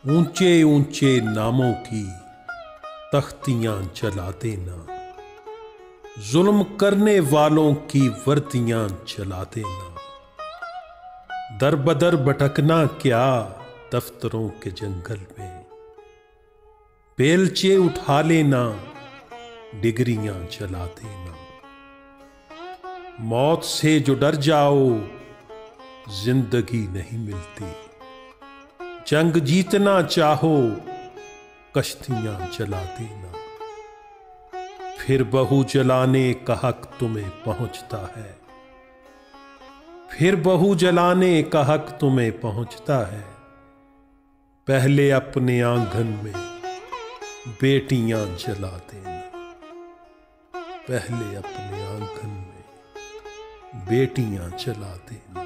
ऊंचे ऊंचे नामों की तख्तियां जला देना, जुल्म करने वालों की वर्दियां जला देना। दर बदर भटकना क्या दफ्तरों के जंगल में, बेलचे उठा लेना, डिगरियां जला देना। मौत से जो डर जाओ जिंदगी नहीं मिलती, जंग जीतना चाहो कश्तियां जला देना। फिर बहू जलाने का हक तुम्हें पहुंचता है, फिर बहू जलाने का हक तुम्हें पहुंचता है। पहले अपने आंगन में बेटियां जला देना, पहले अपने आंगन में बेटियां जला देना।